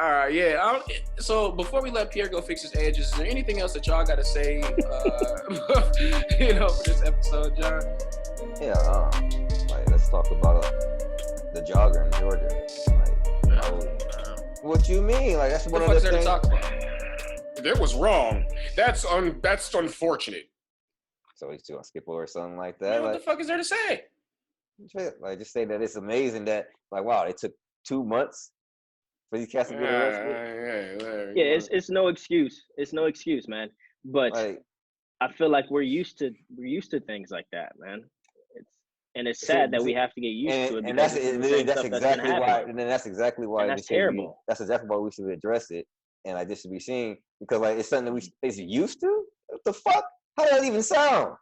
All right, yeah. So before we let Pierre go fix his edges, is there anything else that y'all got to say, for this episode, John? Yeah, let's talk about the jogger in Georgia. What you mean? Like, that's one of the things to talk about. That was wrong. That's unfortunate. So he's gonna skip over something like that. Man, what the fuck is there to say? Like, just say that it's amazing that, like, wow, it took 2 months for these cats to get arrested. Yeah, it's no excuse. It's no excuse, man. But like, I feel like we're used to things like that, man. It's sad that we have to get used to it. And that's exactly why. And then that's exactly why. And that's terrible. That's exactly why we should address it, and like this should be seen, because like it's something that we used to. What the fuck? How does that even sound?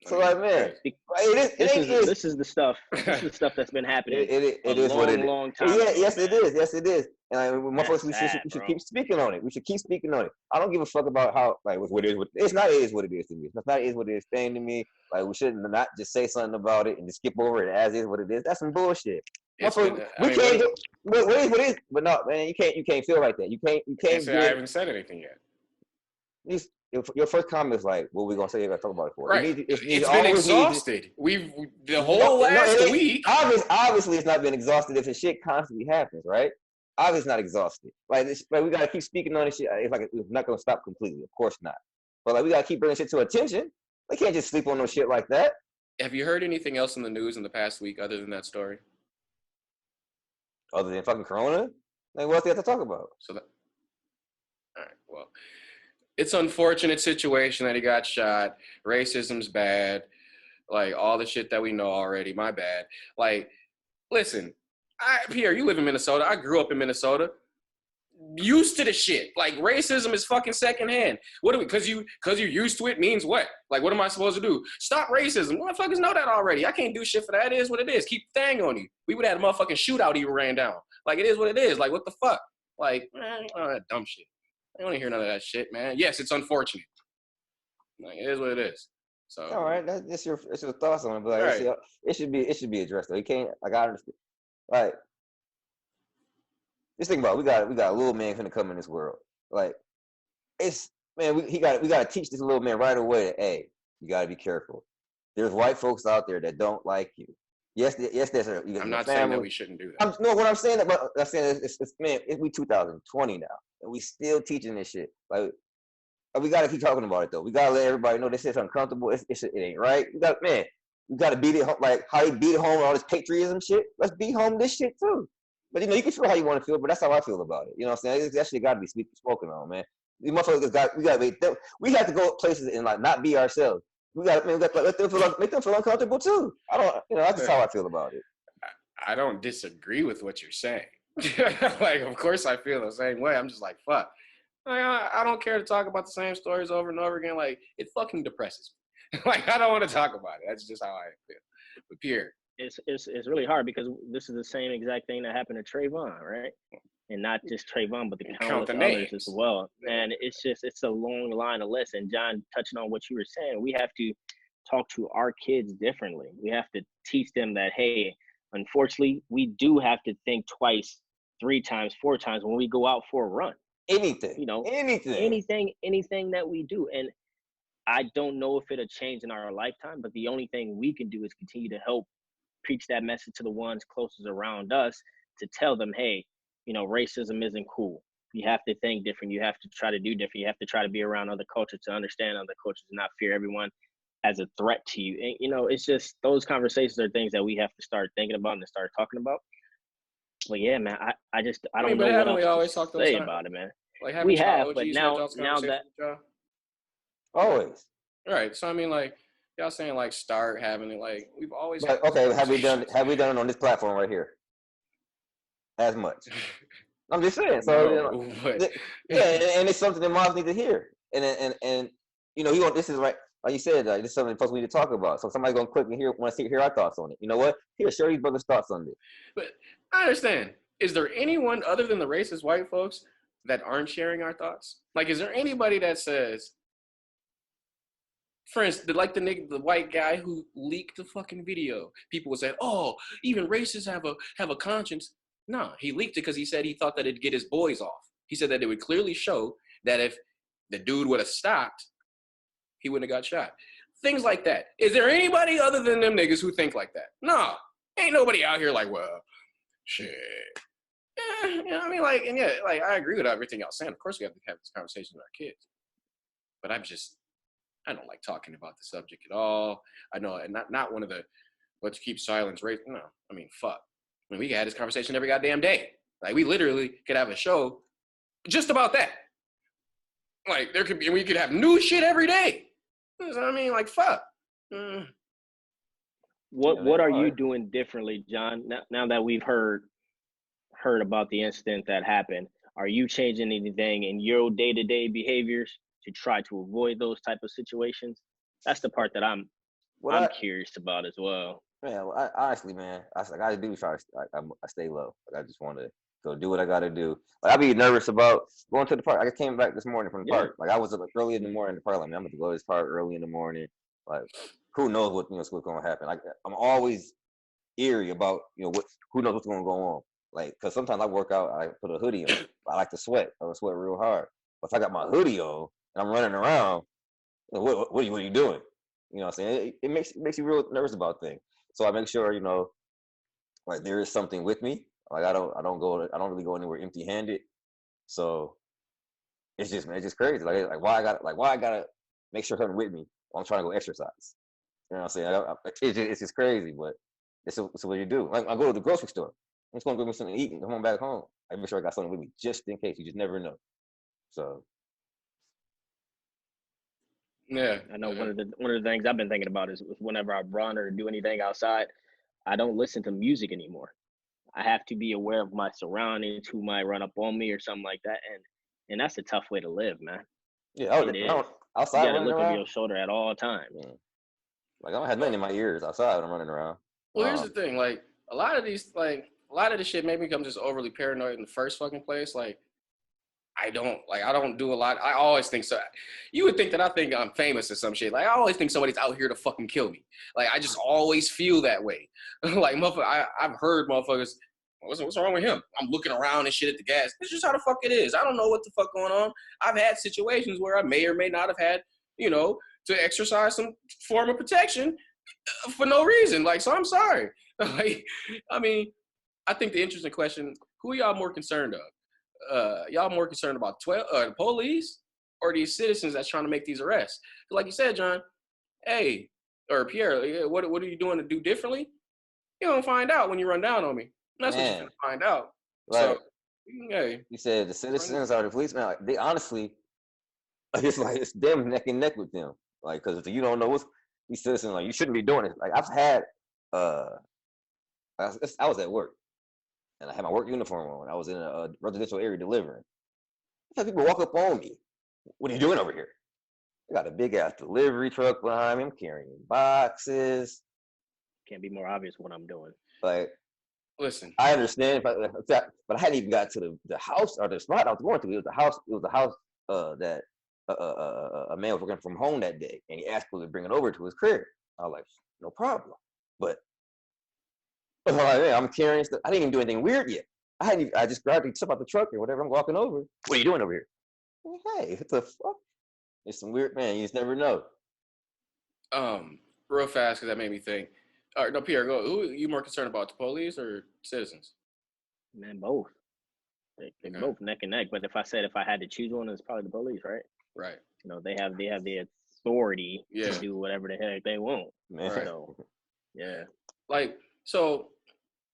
So like, man, this is the stuff. This is the stuff that's been happening. It is what it is. Long time. Yeah, yes, it is. Yes, it is. And like, we should keep speaking on it. We should keep speaking on it. I don't give a fuck about how, like, what it is. It's not. It is what it is to me. It's not. It is what it is saying to me. Like, we should not just say something about it and just skip over it as is what it is. That's some bullshit. What it is. But no, man, you can't feel like that. You can't. I haven't said anything yet. Your first comment is like, what are we gonna say if I talk about it for? Right. It's been exhausted. The whole last week. Obviously, it's not been exhausted if the shit constantly happens, right? Obviously, it's not exhausted. Like we gotta keep speaking on this shit. It's not gonna stop completely, of course not. But like, we gotta keep bringing shit to attention. We can't just sleep on no shit like that. Have you heard anything else in the news in the past week other than that story? Other than fucking Corona? Like, what else do you have to talk about? All right, well. It's an unfortunate situation that he got shot. Racism's bad. Like, all the shit that we know already. My bad. Like, listen, Pierre, you live in Minnesota. I grew up in Minnesota. Used to the shit. Like, racism is fucking secondhand. What do we, because you're used to it means what? Like, what am I supposed to do? Stop racism. Motherfuckers know that already. I can't do shit for that. It is what it is. Keep the thing on you. We would have had a motherfucking shootout even ran down. Like, it is what it is. Like, what the fuck? Like, man, that dumb shit. I don't want to hear none of that shit, man. Yes, it's unfortunate. Like, it is what it is. So all right, that's your thoughts on it, but like, right. it should be addressed though. You can't, like, I understand. Like, just think about it. We got a little man finna come in this world. Like, it's, man, we gotta teach this little man right away that, hey, you gotta be careful. There's white folks out there that don't like you. Yes, there's a. I'm not saying that we shouldn't do that. What I'm saying is, man, we 2020 now, and we still teaching this shit. Like, we gotta keep talking about it though. We gotta let everybody know this shit's uncomfortable. It ain't right. We gotta beat it home, like how he beat it home with all this patriotism shit. Let's beat home this shit too. But you can feel how you want to feel, but that's how I feel about it. You know what I'm saying? That shit gotta be spoken on, man. These motherfuckers we gotta wait. We have to go places and like not be ourselves. We got to make them feel uncomfortable too. That's just how I feel about it. I don't disagree with what you're saying. Like, of course I feel the same way. I'm just like, fuck. I don't care to talk about the same stories over and over again. Like, it fucking depresses me. Like, I don't want to talk about it. That's just how I feel. But Pierre. It's really hard because this is the same exact thing that happened to Trayvon, right? And not just Trayvon, but the countless others as well. And it's a long line of lists. And John, touching on what you were saying, we have to talk to our kids differently. We have to teach them that, hey, unfortunately, we do have to think twice, 3 times, 4 times when we go out for a run. Anything that we do. And I don't know if it'll change in our lifetime, but the only thing we can do is continue to help preach that message to the ones closest around us, to tell them, hey, racism isn't cool. You have to think different. You have to try to do different. You have to try to be around other cultures to understand other cultures and not fear everyone as a threat to you. And, it's just, those conversations are things that we have to start thinking about and to start talking about. Well, yeah, man, I don't know what else to say about it, man. Like, we have, but now that always. Right. So I mean, like, y'all saying like start having it, like, we've always. But, okay, have we done it on this platform right here? As much. I'm just saying. So and it's something that moms need to hear. And this is right. Like you said, this is something folks need to talk about. So somebody's gonna click and want to hear our thoughts on it. You know what? Here, share these brothers' thoughts on this. But I understand. Is there anyone other than the racist white folks that aren't sharing our thoughts? Like, is there anybody that says, for instance, like the white guy who leaked the fucking video? People would say, "Oh, even racists have a conscience." No, he leaked it because he said he thought that it'd get his boys off. He said that it would clearly show that if the dude would have stopped, he wouldn't have got shot. Things like that. Is there anybody other than them niggas who think like that? No. Ain't nobody out here like, well, shit. Yeah, you know what I mean? Like, and yeah, like, I agree with everything y'all saying. Of course, we have to have this conversation with our kids. But I don't like talking about the subject at all. I know, and not one of the, let's keep silence, right? No, I mean, fuck. I mean, we could have this conversation every goddamn day. Like, we literally could have a show just about that. Like, we could have new shit every day. You know what I mean? Like, fuck. What are you doing differently, John? Now that we've heard about the incident that happened, are you changing anything in your day-to-day behaviors to try to avoid those type of situations? That's the part that I'm curious about as well. Man, well, honestly, man, I do try to I stay low. Like, I just want to go do what I got to do. Like, I be nervous about going to the park. I just came back this morning from the park. Like, I was up early in the morning in the park. Like, man, I'm going to go to this park early in the morning. Like, who knows what's going to happen? Like, I'm always eerie about who knows what's going to go on. Like, because sometimes I work out, I put a hoodie on. I like to sweat. I sweat real hard. But if I got my hoodie on and I'm running around, what are you doing? You know what I'm saying? It makes you real nervous about things. So I make sure, like, there is something with me. Like, I don't really go anywhere empty-handed. So it's just crazy. Like why I gotta make sure something with me while I'm trying to go exercise. You know what I'm saying? It's just crazy, but it's what you do. Like, I go to the grocery store. I'm just gonna go get something to eat and come on back home. I make sure I got something with me just in case. You just never know. So yeah, I know one of the things I've been thinking about is whenever I run or do anything outside, I don't listen to music anymore. I have to be aware of my surroundings, who might run up on me or something like that, and that's a tough way to live, man. Yeah, outside you gotta running look around. over your shoulder at all times. Yeah. Like, I don't have nothing in my ears outside when I'm running around. Well, here's the thing. Like, a lot of this shit made me become just overly paranoid in the first fucking place. Like, I don't do a lot. I always think so. You would think that I think I'm famous or some shit. Like, I always think somebody's out here to fucking kill me. Like, I just always feel that way. Like, motherfucker, I've heard motherfuckers, what's wrong with him? I'm looking around and shit at the gas. It's just how the fuck it is. I don't know what the fuck going on. I've had situations where I may or may not have had, to exercise some form of protection for no reason. Like, so I'm sorry. Like, I mean, I think the interesting question, who are y'all more concerned of? Y'all more concerned about the police or these citizens that's trying to make these arrests? Like you said, John, hey, or Pierre, what are you doing to do differently? You don't find out when you run down on me. That's what you're gonna find out. Right. So, hey, you said the citizens are the policemen. Like, they honestly, it's them neck and neck with them. Like, because if you don't know what's these citizens, like, you shouldn't be doing it. Like, I've had, I was at work. And I had my work uniform on. I was in a residential area delivering. I had people walk up on me. What are you doing over here? I got a big ass delivery truck behind me. I'm carrying boxes. Can't be more obvious what I'm doing. Like, listen, I understand, but I hadn't even got to the house or the spot I was going to. It was the house that a man was working from home that day, and he asked me to bring it over to his crib. I was like, no problem. But I'm carrying stuff. I didn't even do anything weird yet. I just grabbed the stuff out the truck or whatever. I'm walking over. What are you doing over here? Hey, what the fuck? It's some weird, man. You just never know. Real fast, because that made me think. All right, no, Pierre, go. Who are you more concerned about, the police or citizens? Man, both. They're both neck and neck. But if I had to choose one, it's probably the police, right? Right. They have the authority to do whatever the heck they want. Man. So, yeah. Like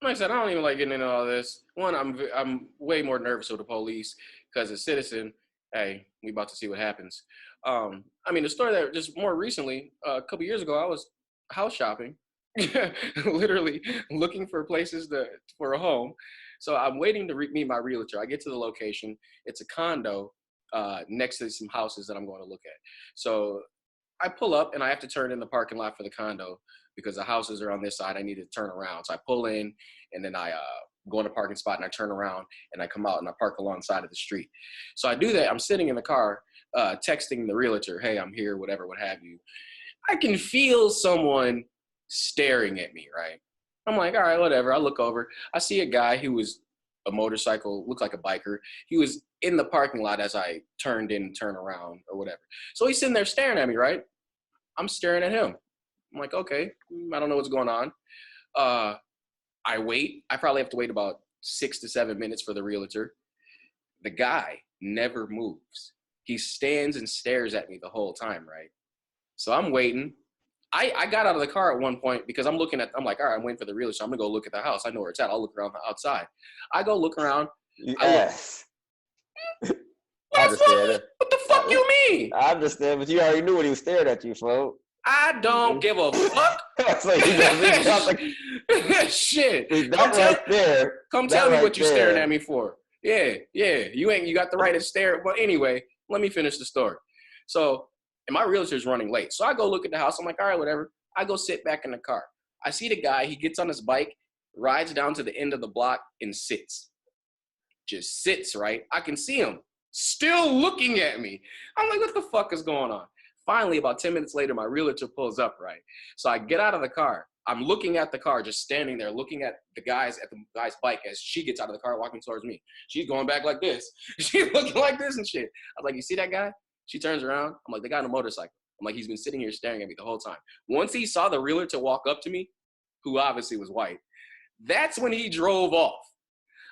I said, I don't even like getting into all this. One, I'm way more nervous with the police because as a citizen, hey, we about to see what happens. I mean, the story that just more recently, a couple years ago, I was house shopping, literally looking for places for a home. So I'm waiting to meet my realtor. I get to the location. It's a condo next to some houses that I'm going to look at. So I pull up and I have to turn in the parking lot for the condo because the houses are on this side. I need to turn around. So I pull in and then I go in the parking spot and I turn around and I come out and I park alongside of the street. So I do that. I'm sitting in the car texting the realtor, hey, I'm here, whatever, what have you. I can feel someone staring at me, right? I'm like, all right, whatever. I look over. I see a guy who was a motorcycle, looked like a biker. He was in the parking lot as I turned around or whatever. So he's sitting there staring at me, right? I'm staring at him. I'm like, okay, I don't know what's going on. I wait. I probably have to wait about 6 to 7 minutes for the realtor. The guy never moves. He stands and stares at me the whole time, right? So I'm waiting. I got out of the car at one point because I'm like, all right, I'm waiting for the realtor. So I'm gonna go look at the house. I know where it's at. I'll look around the outside. I go look around. Yes. What the fuck you mean? I understand, but you already knew what he was staring at you, folks. I don't give a fuck. So Shit. Come tell me what you're staring at me for. Yeah. You got the right to stare. But anyway, let me finish the story. So, and my realtor's running late. So I go look at the house. I'm like, all right, whatever. I go sit back in the car. I see the guy. He gets on his bike, rides down to the end of the block, and sits. Just sits, right? I can see him still looking at me. I'm like, what the fuck is going on? Finally, about 10 minutes later, my realtor pulls up, right? So I get out of the car. I'm looking at the car, just standing there, looking at the guy's bike as she gets out of the car, walking towards me. She's going back like this. She's looking like this and shit. I was like, you see that guy? She turns around. I'm like, the guy on a motorcycle. I'm like, he's been sitting here staring at me the whole time. Once he saw the realtor walk up to me, who obviously was white, that's when he drove off.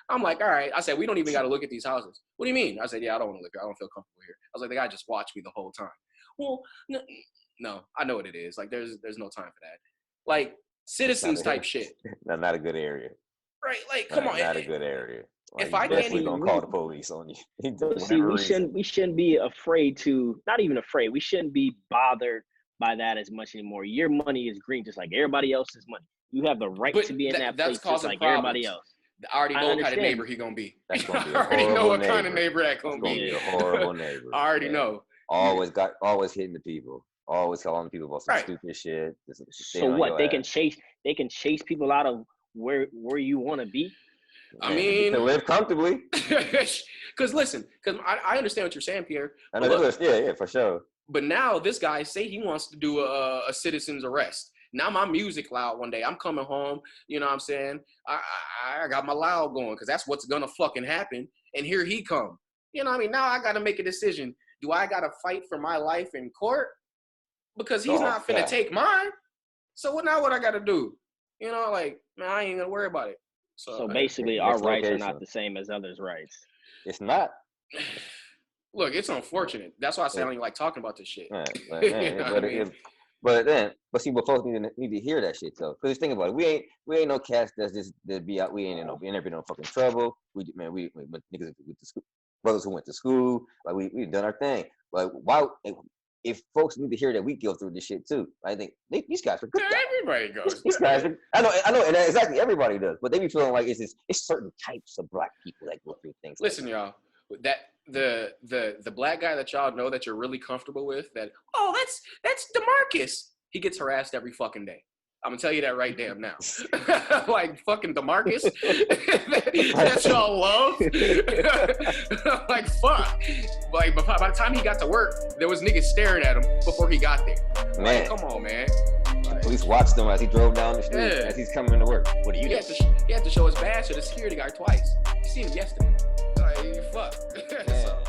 I'm like, all right. I said, we don't even got to look at these houses. What do you mean? I said, yeah, I don't want to look here. I don't feel comfortable here. I was like, the guy just watched me the whole time. Well, no, I know what it is. Like, there's no time for that. Like, citizens type shit. Not a good area. Right? Like, come on. Not a good area. Like, if I can't even gonna call the police on you. See, we shouldn't be afraid to, not even afraid. We shouldn't be bothered by that as much anymore. Your money is green, just like everybody else's money. You have the right to be in that place, just like everybody else. I already know what kind of neighbor he gonna be. That's gonna be I already know what kind of neighbor that's gonna be. A horrible neighbor. I already know. Always hitting the people. Always calling people about some stupid shit. So what? They can chase people out of where you want to be. I mean, to live comfortably. Because I understand what you're saying, Pierre. I know. Yeah, for sure. But now this guy say he wants to do a citizen's arrest. Now my music loud one day. I'm coming home, you know what I'm saying? I got my loud going because that's what's gonna fucking happen. And here he come. You know what I mean? Now I gotta make a decision. Do I gotta fight for my life in court? Because he's not finna take mine. So what I gotta do? You know, like, man, I ain't gonna worry about it. So basically our rights are not the same as others' rights. It's not. Look, it's unfortunate. That's why I say I don't even like talking about this shit. But see, but folks need to hear that shit though. Cause think about it, we ain't no cats that's just that be out. We ain't never been in no fucking trouble. We niggas with the school, brothers who went to school. Like we done our thing. Like why? If folks need to hear that we go through this shit too, I think these guys are good. Everybody goes. These guys are, I know, and exactly everybody does. But they be feeling like it's certain types of black people that go through things. Listen, y'all, that the black guy that y'all know that you're really comfortable with, that's DeMarcus. He gets harassed every fucking day. I'm gonna tell you that right damn now. Like fucking DeMarcus, that y'all love. Like fuck. Like by the time he got to work, there was niggas staring at him before he got there. Man, like, come on, man. Like, police watched him as he drove down the street as he's coming to work. What do you do? He had to show his badge to the security guard twice. You seen him yesterday. Like fuck. So,